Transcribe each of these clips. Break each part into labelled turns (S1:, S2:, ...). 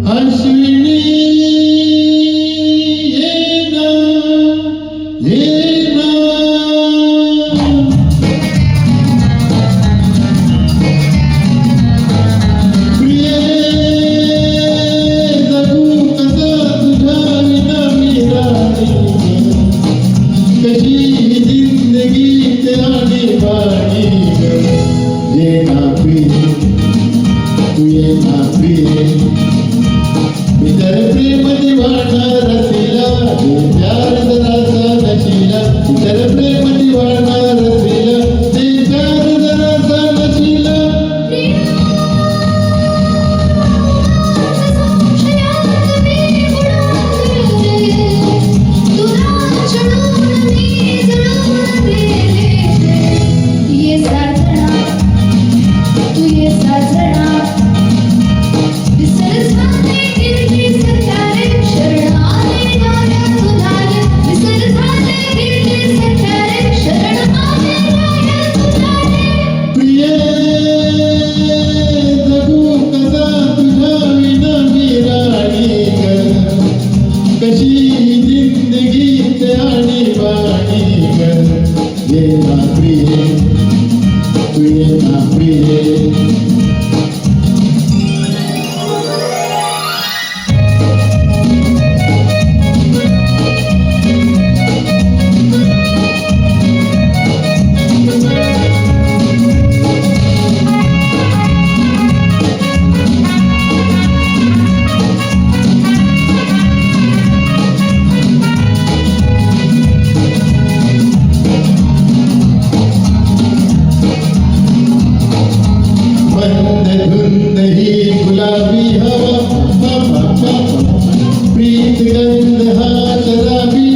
S1: अश्विनी येना येना प्रिय जगू कसा तुझ्या विना मी राणी कशी जिंदगी त्याने वाणी येना प्रिय तू येना प्रिय इतर प्रेम दिवाणा रसिला ते प्यार जरासा नशिला इतर प्रेम दिवाणा रसिला ते प्यार जरासा नशिला कशी जिंदगी त्याने वाणी येना प्रिय तू येना प्रिय धुंद ही गुलाबी हवा प्रीत गंध हा शराबी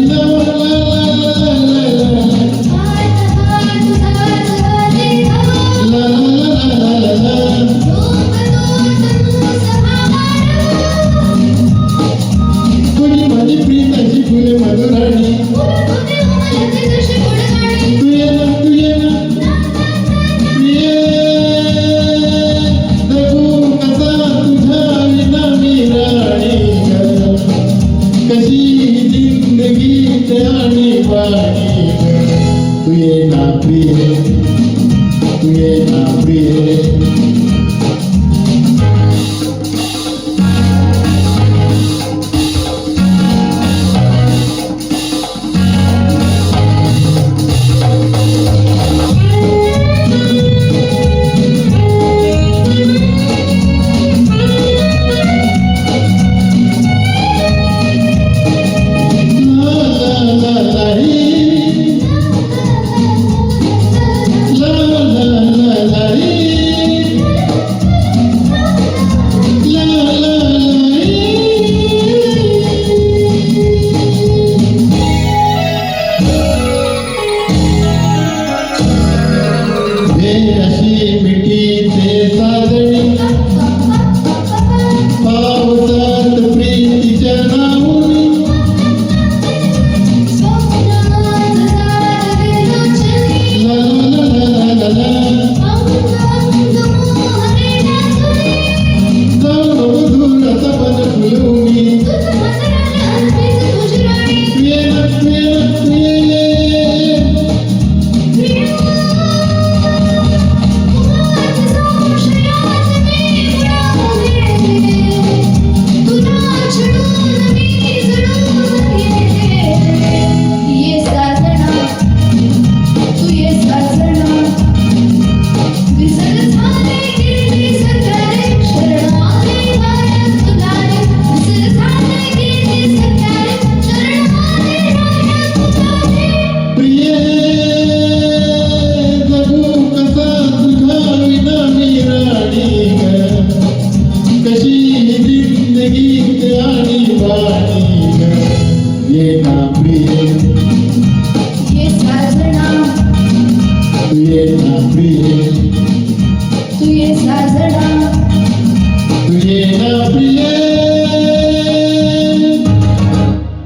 S1: तुझी माझी प्रीत अशी फुले मधुराणी तू येना कशी जिंदगी त्याने वाणी तू येना प्रिय